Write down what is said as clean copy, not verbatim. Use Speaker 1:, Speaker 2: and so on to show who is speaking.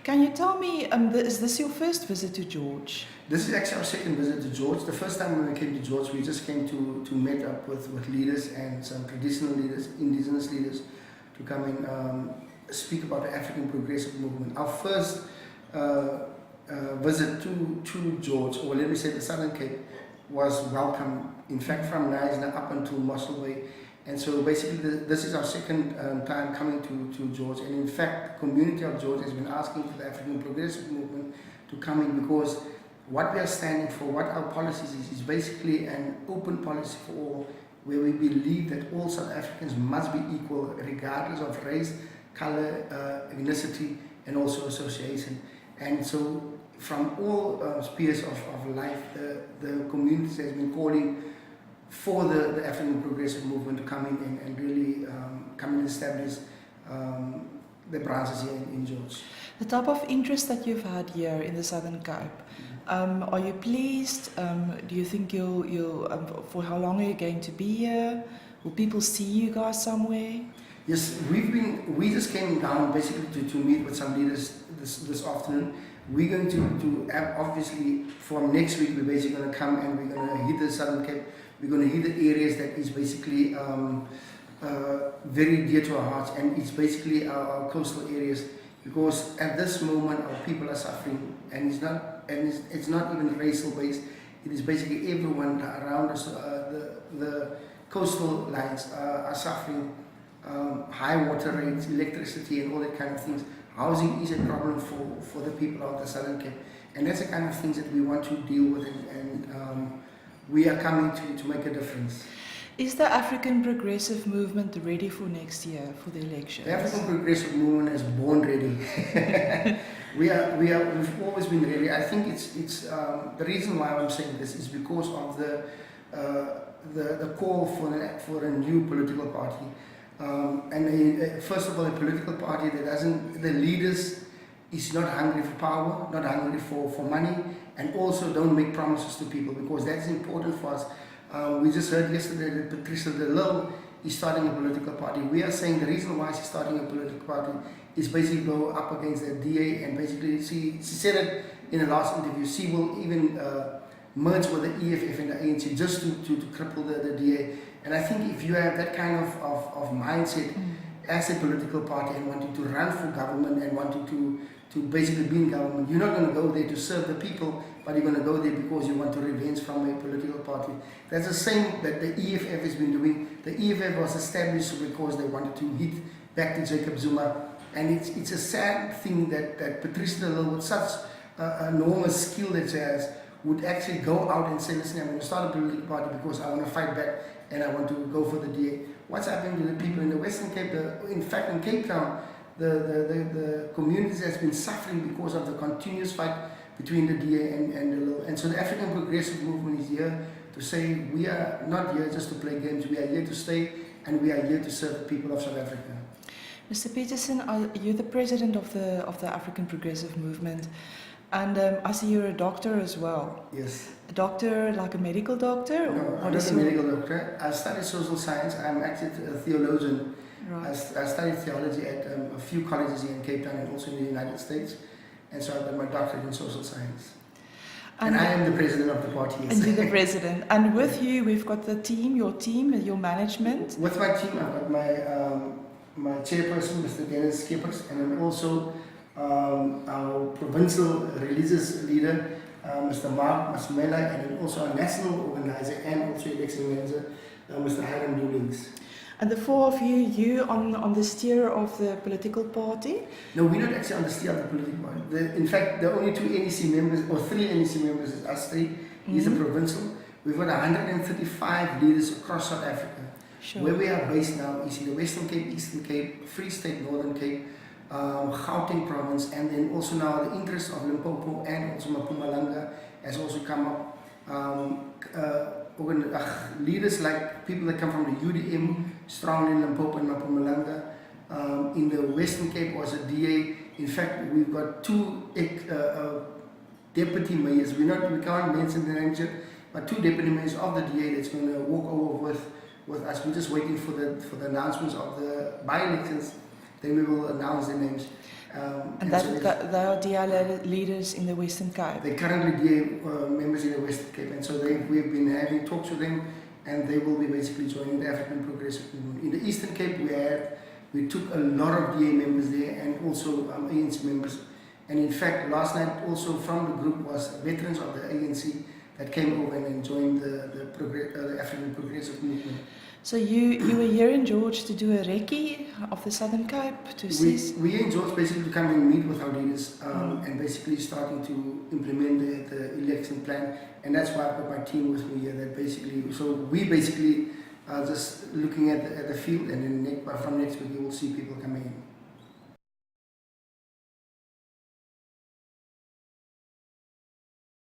Speaker 1: Can you tell me, is this your first visit to George?
Speaker 2: This is actually our second visit to George. The first time when we came to George, we just came to meet up with leaders and some traditional leaders, indigenous leaders, to come and speak about the African Progressive Movement. Our first visit to George, or let me say the Southern Cape, was welcome. In fact, from Nijmegen up until Mossel Bay. And so basically this is our second time coming to George. And in fact, the community of George has been asking for the African Progressive Movement to come in, because what we are standing for, what our policies is basically an open policy for all, where we believe that all South Africans must be equal regardless of race, color, ethnicity, and also association. And so from all spheres of life, the community has been calling for the African Progressive Movement to come in and really come and establish the branches here in George.
Speaker 1: The type of interest that you've had here in the Southern Cape, are you pleased? Do you think you'll for how long are you going to be here? Will people see you guys somewhere?
Speaker 2: Yes, we just came down basically to meet with some leaders this afternoon. We're going to have, obviously, from next week, we're basically going to come and we're going to hit the Southern Cape. We're going to hit the areas that is basically very dear to our hearts, and it's basically our coastal areas, because at this moment our people are suffering, and it's not even racial based. It is basically everyone around us. The coastal lines are suffering high water rates, electricity, and all that kind of things. Housing is a problem for the people of the Southern Cape, and that's the kind of things that we want to deal with, and we are coming to make a difference.
Speaker 1: Is the African Progressive Movement ready for next year, for the elections?
Speaker 2: The African Progressive Movement is born ready. We've always been ready. I think it's the reason why I'm saying this is because of the call for a new political party. First of all, a political party that doesn't, the leaders is not hungry for power, not hungry for money, and also don't make promises to people, because that's important for us. We just heard yesterday that Patricia de Lille is starting a political party. We are saying the reason why she's starting a political party is basically go up against the DA, and basically she said it in the last interview. She will even merge with the EFF and the ANC just to cripple the DA. And I think if you have that kind of mindset as a political party and wanting to run for government and wanting to basically be in government, you're not going to go there to serve the people, but you're going to go there because you want to revenge from a political party. That's the same that the EFF has been doing. The EFF was established because they wanted to hit back to Jacob Zuma. And it's a sad thing that Patricia de Lille, with such enormous skill that she has, would actually go out and say, listen, I'm going to start a political party because I want to fight back and I want to go for the DA. What's happening to the people in the Western Cape? In fact, in Cape Town, the communities has been suffering because of the continuous fight between the DA and the Lille. And so the African Progressive Movement is here to say we are not here just to play games. We are here to stay, and we are here to serve the people of South Africa.
Speaker 1: Mr. Peterson, you're the president of the African Progressive Movement. And I see you're a doctor as well.
Speaker 2: Yes.
Speaker 1: A doctor, like a medical doctor?
Speaker 2: No, I'm not a medical doctor. I studied social science. I'm actually a theologian. Right. I studied theology at a few colleges here in Cape Town and also in the United States. And so I've got my doctorate in social science. And I am the president of the party. Yes.
Speaker 1: And you're the president. And with you, we've got the team, your management.
Speaker 2: With my team, I've got my chairperson, Mr. Dennis Skippers, and then also our provincial religious leader, Mr. Mark Masmela, and then also our national organizer and also election manager, Mr. Herald.
Speaker 1: And the four of you on the steer of the political party?
Speaker 2: No, we're not actually on the steer of the political party. In fact, the only two NEC members, or three NEC members, is us three. He's a provincial. We've got 135 leaders across South Africa. Sure. Where we are based now is in the Western Cape, Eastern Cape, Free State, Northern Cape, Gauteng province, and then also now the interest of Limpopo and also Mpumalanga has also come up. Leaders like people that come from the UDM, strong in Limpopo and Mpumalanga. In the Western Cape was a DA. In fact, we've got two deputy mayors. We can't mention the names yet, but two deputy mayors of the DA that's going to walk over with us. We're just waiting for the announcements of the by-elections. Then we will announce the names.
Speaker 1: And
Speaker 2: so
Speaker 1: they are DA leaders in the Western Cape.
Speaker 2: they're currently DA members in the Western Cape, and so we've been having talks with them, and they will be basically joining the African Progressive Movement. In the Eastern Cape, we took a lot of DA members there, and also ANC members. And in fact, last night also from the group was veterans of the ANC that came over and joined the African Progressive Movement.
Speaker 1: So you were here in George to do a recce of the Southern Cape to see.
Speaker 2: We in George basically to come and meet with our leaders and basically starting to implement the election plan, and that's why I've got my team with me here. That basically, so we basically are just looking at the field, and then from next week you will see people coming in.